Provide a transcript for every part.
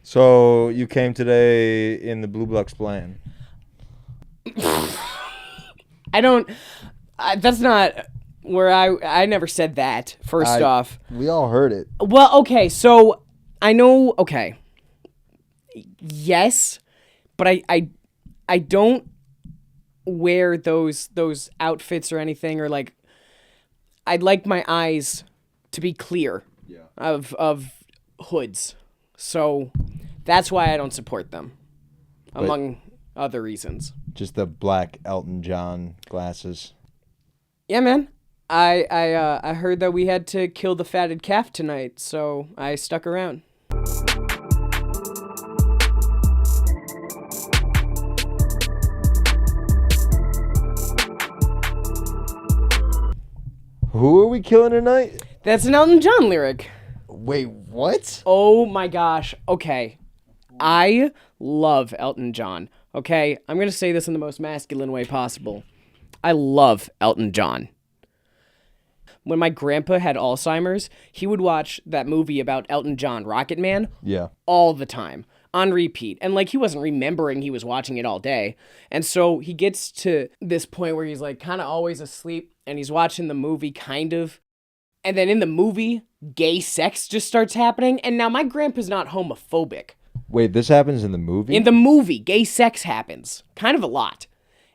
So you came today in the Blue Bloods plan. That's not where I never said that, first off. We all heard it. Well, okay, so I know, okay. Yes, but I don't wear those outfits or anything, or like, I'd like my eyes to be clear of hoods. So that's why I don't support them, among other reasons. Just the black Elton John glasses. Yeah, man. I heard that we had to kill the fatted calf tonight, so I stuck around. Who are we killing tonight? That's an Elton John lyric. Wait, what? Oh my gosh. Okay. I love Elton John. Okay? I'm going to say this in the most masculine way possible. I love Elton John. When my grandpa had Alzheimer's, he would watch that movie about Elton John, Rocket Man, all the time, on repeat. And like, he wasn't remembering he was watching it all day. And so he gets to this point where he's like kind of always asleep and he's watching the movie kind of. And then in the movie, gay sex just starts happening. And now my grandpa's not homophobic. Wait, this happens in the movie? In the movie, gay sex happens. Kind of a lot.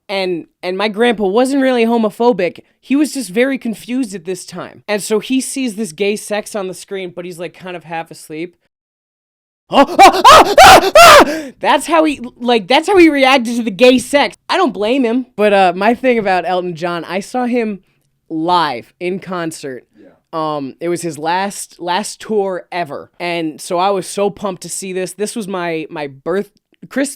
And my grandpa wasn't really homophobic. He was just very confused at this time. And so he sees this gay sex on the screen, but he's like kind of half asleep. That's how he reacted to the gay sex. I don't blame him. But my thing about Elton John, I saw him live in concert. It was his last tour ever. And so I was so pumped to see this. This was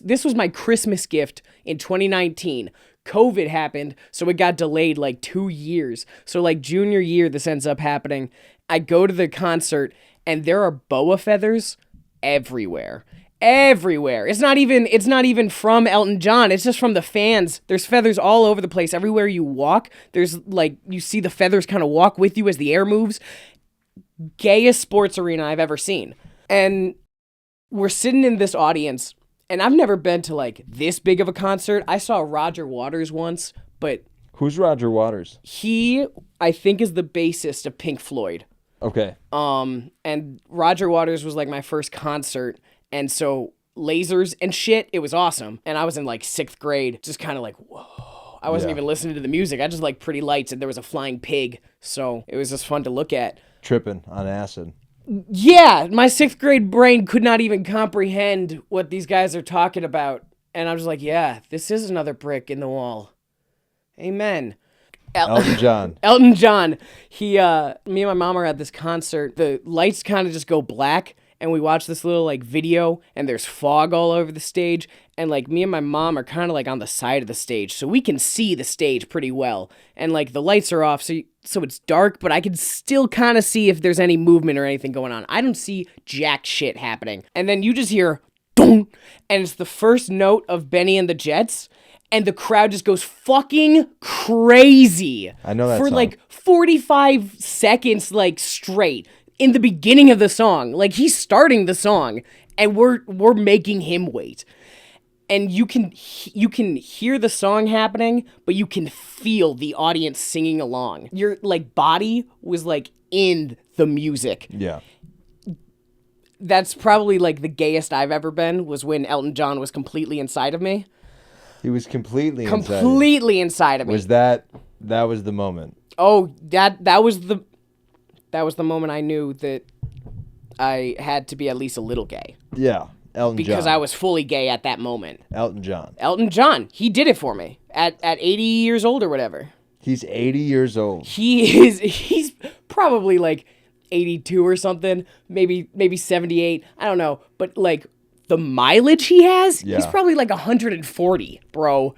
this was my Christmas gift in 2019. COVID happened, so it got delayed like 2 years. So like junior year, this ends up happening. I go to the concert, and there are boa feathers everywhere. Everywhere. It's not even from Elton John. It's just from the fans. There's feathers all over the place. Everywhere you walk, there's like, you see the feathers kind of walk with you as the air moves. Gayest sports arena I've ever seen. And we're sitting in this audience. And I've never been to, like, this big of a concert. I saw Roger Waters once, but... Who's Roger Waters? He, I think, is the bassist of Pink Floyd. Okay. And Roger Waters was, like, my first concert. And so, lasers and shit, it was awesome. And I was in, like, 6th grade, just kind of like, whoa. I wasn't even listening to the music. I just liked pretty lights, and there was a flying pig. So, it was just fun to look at. Tripping on acid. Yeah, my 6th grade brain could not even comprehend what these guys are talking about. And I was like, yeah, this is another brick in the wall. Amen. Elton John. Elton John. Me and my mom are at this concert. The lights kind of just go black, and we watch this little, like, video, and there's fog all over the stage. And, like, me and my mom are kind of, like, on the side of the stage, so we can see the stage pretty well. And, like, the lights are off, so it's dark, but I can still kind of see if there's any movement or anything going on. I don't see jack shit happening. And then you just hear, dong, and it's the first note of Benny and the Jets, and the crowd just goes fucking crazy. I know that for, song. like, 45 seconds, like, straight. In the beginning of the song. Like, he's starting the song, and we're making him wait. And you can hear the song happening, but you can feel the audience singing along. Your, like, body was, like, in the music. Yeah. That's probably, like, the gayest I've ever been, was when Elton John was completely inside of me. He was completely inside of me. Was that was the moment? Oh, that was the moment I knew that I had to be at least a little gay. Yeah. Elton John. Because I was fully gay at that moment. Elton John. Elton John. He did it for me. At 80 years old or whatever. He's 80 years old. He's probably like 82 or something. Maybe 78. I don't know. But like the mileage he has, he's probably like 140, bro.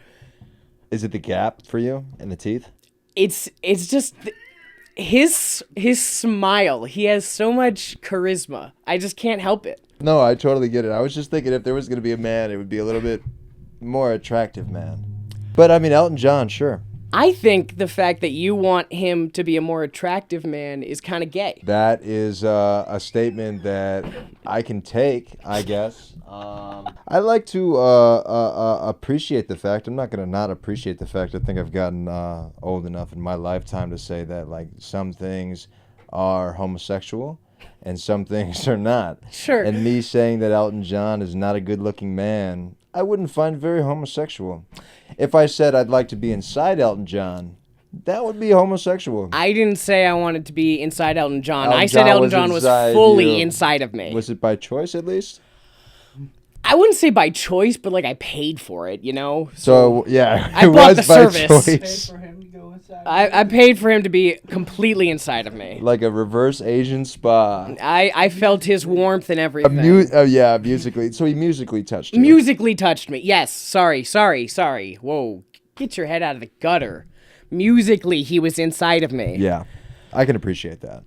Is it the gap for you in the teeth? It's just his smile. He has so much charisma. I just can't help it. No, I totally get it. I was just thinking if there was going to be a man, it would be a little bit more attractive man. But, I mean, Elton John, sure. I think the fact that you want him to be a more attractive man is kind of gay. That is a statement that I can take, I guess. I like to appreciate the fact. I'm not going to not appreciate the fact. I think I've gotten old enough in my lifetime to say that, like, some things are homosexual and some things are not. Sure. And me saying that Elton John is not a good-looking man, I wouldn't find very homosexual. If I said I'd like to be inside Elton John, that would be homosexual. I didn't say I wanted to be inside Elton John. Elton I said John Elton was John was inside fully you. inside of me. Was it by choice, at least? I wouldn't say by choice, but like I paid for it, you know? So, yeah, I it bought was the by service. choice. For him to go inside. I paid for him to be completely inside of me. Like a reverse Asian spa. I felt his warmth and everything. Yeah, musically. So he musically touched you. Musically touched me. Yes, sorry. Whoa, get your head out of the gutter. Musically, he was inside of me. Yeah, I can appreciate that.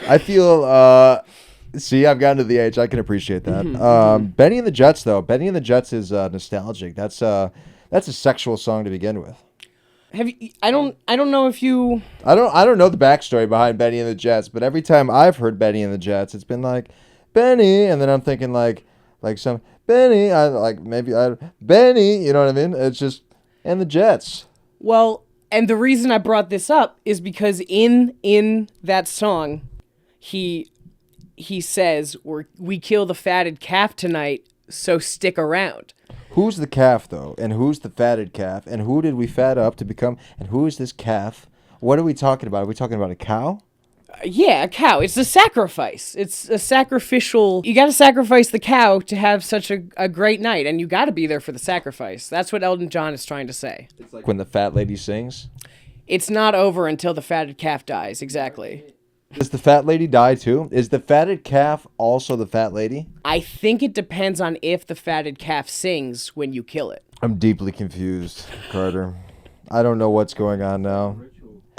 I feel, see, I've gotten to the age, I can appreciate that. Benny and the Jets, though. Benny and the Jets is nostalgic. That's a sexual song to begin with. Have you? I don't know if you. I don't know the backstory behind Benny and the Jets, but every time I've heard Benny and the Jets, it's been like Benny, and then I'm thinking like some Benny, Benny, you know what I mean? It's just and the Jets. Well, and the reason I brought this up is because in that song, he says we kill the fatted calf tonight, so stick around. Who's the calf, though? And who's the fatted calf? And who did we fat up to become? And who is this calf? What are we talking about? Are we talking about a cow? Yeah, a cow. It's a sacrifice. It's a sacrificial... You gotta sacrifice the cow to have such a great night, and you gotta be there for the sacrifice. That's what Elton John is trying to say. It's like when the fat lady sings. It's not over until the fatted calf dies, exactly. Does the fat lady die, too? Is the fatted calf also the fat lady? I think it depends on if the fatted calf sings when you kill it. I'm deeply confused, Carter. I don't know what's going on now.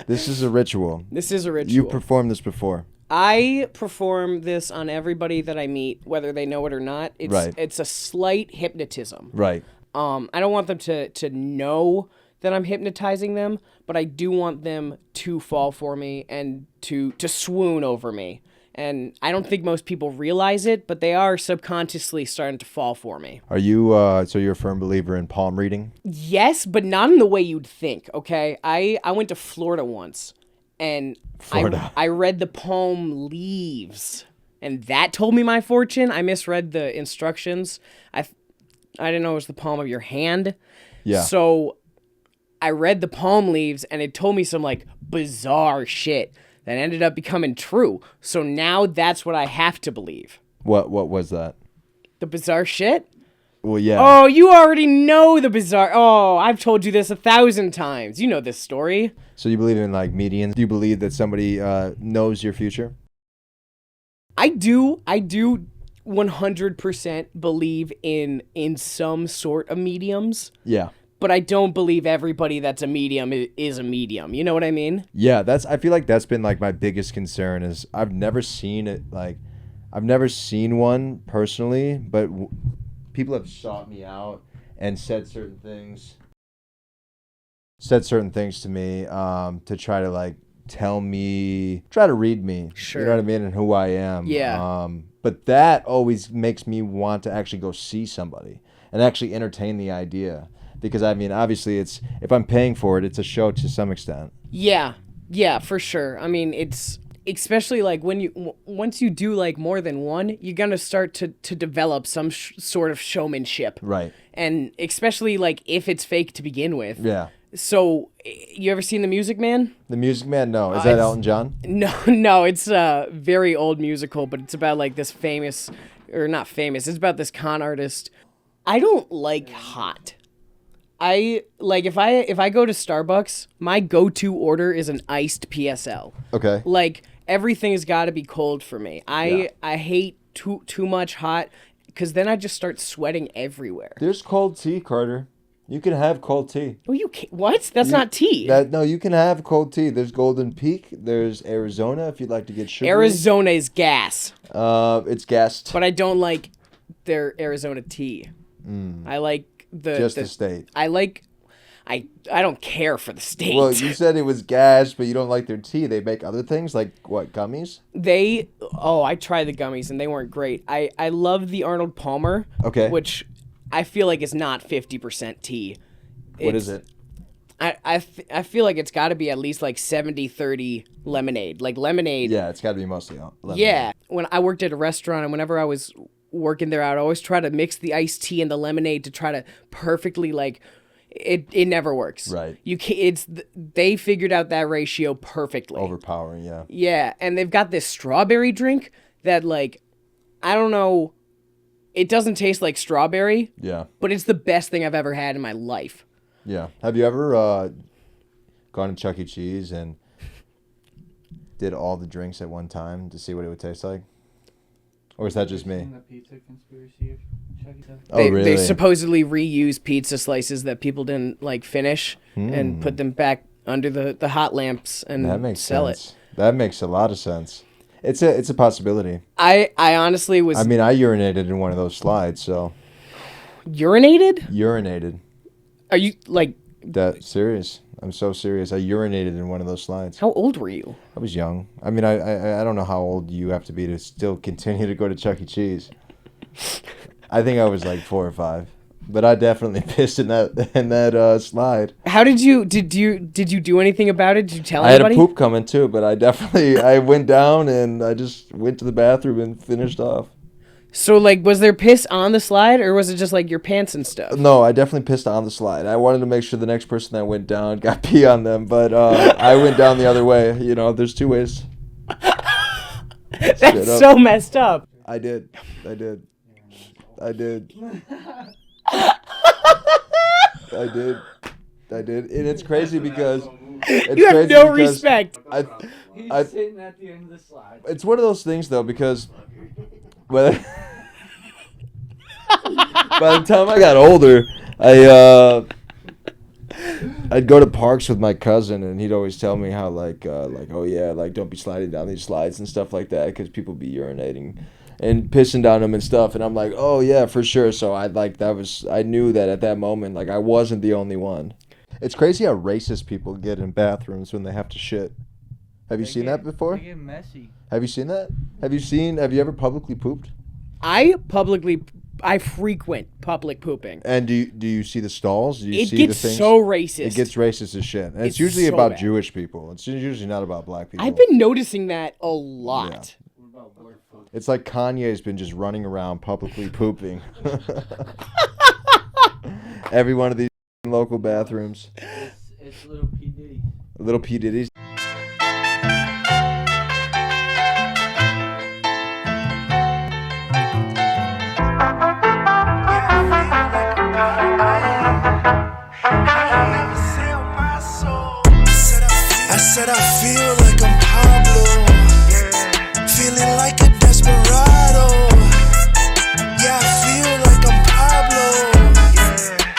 This is a ritual. This is a ritual. You performed this before. I perform this on everybody that I meet, whether they know it or not. It's a slight hypnotism. Right. I don't want them to know that I'm hypnotizing them, but I do want them to fall for me and to swoon over me. And I don't think most people realize it, but they are subconsciously starting to fall for me. Are you, so you're a firm believer in palm reading? Yes, but not in the way you'd think, okay? I went to Florida once, and I read the poem Leaves, and that told me my fortune. I misread the instructions. I didn't know it was the palm of your hand. Yeah. So I read the palm leaves, and it told me some, like, bizarre shit that ended up becoming true. So now that's what I have to believe. What was that? The bizarre shit? Well, yeah. Oh, you already know the bizarre... Oh, I've told you this 1,000 times. You know this story. So you believe in, like, mediums? Do you believe that somebody knows your future? I do 100% believe in some sort of mediums. Yeah. But I don't believe everybody that's a medium is a medium. You know what I mean? Yeah, I feel like that's been like my biggest concern is I've never seen it. Like, I've never seen one personally, but people have sought me out and said certain things to me to try to like try to read me. Sure. You know what I mean? And who I am. Yeah. But that always makes me want to actually go see somebody and actually entertain the idea. Because, I mean, obviously, if I'm paying for it, it's a show to some extent. Yeah, for sure. I mean, it's especially like once you do like more than one, you're gonna start to develop some sort of showmanship. Right. And especially like if it's fake to begin with. Yeah. So, you ever seen The Music Man? The Music Man? No. Is that Elton John? No, it's a very old musical, but it's about like this famous, or not famous, it's about this con artist. I don't like hot. If I go to Starbucks, my go-to order is an iced PSL. Okay. Like, everything has got to be cold for me. I hate too much hot, because then I just start sweating everywhere. There's cold tea, Carter. You can have cold tea. Oh, you can't, what? That's not tea. No, you can have cold tea. There's Golden Peak. There's Arizona if you'd like to get sugar. Arizona is gas. It's gassed. But I don't like their Arizona tea. I like the state. I like I don't care for the state. Well, you said it was gas, but you don't like their tea. They make other things like what, gummies? I tried the gummies and they weren't great. I love the Arnold Palmer. Okay. Which I feel like is not 50% tea. What is it? I feel like it's got to be at least like 70-30 lemonade. Like lemonade. Yeah, it's got to be mostly lemonade. Yeah. When I worked at a restaurant and whenever I was working there, I'd always try to mix the iced tea and the lemonade to try to perfectly like it never works. Right. You can't, they figured out that ratio perfectly. Overpowering, yeah. Yeah, and they've got this strawberry drink that like I don't know, it doesn't taste like strawberry. Yeah. But it's the best thing I've ever had in my life. Yeah. Have you ever gone to Chuck E. Cheese and did all the drinks at one time to see what it would taste like? Or is that just me? The pizza conspiracy of Chuck E. Cheese? Really? They supposedly reuse pizza slices that people didn't like finish and put them back under the hot lamps and sell it. That makes a lot of sense. It's a possibility. I honestly was. I mean, I urinated in one of those slides, so. Urinated? Are you like? That serious? I'm so serious. I urinated in one of those slides. How old were you? I was young. I mean, I don't know how old you have to be to still continue to go to Chuck E. Cheese. I think I was like 4 or 5, but I definitely pissed in that slide. How did you do anything about it? Did you tell anybody? anybody? I had a poop coming too, but I went down and I just went to the bathroom and finished off. So like, was there piss on the slide, or was it just like your pants and stuff? No, I definitely pissed on the slide. I wanted to make sure the next person that went down got pee on them, but I went down the other way. You know, there's 2 ways. That's so messed up. I did. And it's crazy because you have no respect. He's sitting at the end of the slide. It's one of those things though, because by the time I got older, I'd go to parks with my cousin, and he'd always tell me how like oh yeah, like don't be sliding down these slides and stuff like that because people be urinating and pissing down them and stuff. And I'm like, oh yeah, for sure. So I knew that at that moment, like I wasn't the only one. It's crazy how racist people get in bathrooms when they have to shit. Have you seen that before? They get messy. Have you seen that? Have you ever publicly pooped? I frequent public pooping. And do you see the stalls? Do you see gets the things? so racist. It gets racist as shit. And it's usually so about bad. Jewish people. It's usually not about black people. I've been noticing that a lot. Yeah. It's like Kanye's been just running around publicly pooping. Every one of these local bathrooms. It's little P. Diddy. Little P. Diddy's. I said I feel like I'm Pablo, feeling like a desperado. Yeah, I feel like I'm Pablo.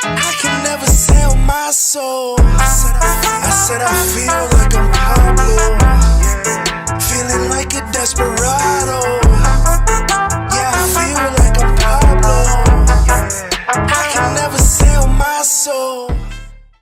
I can never sell my soul. I said I feel like I'm Pablo, feeling like a desperado.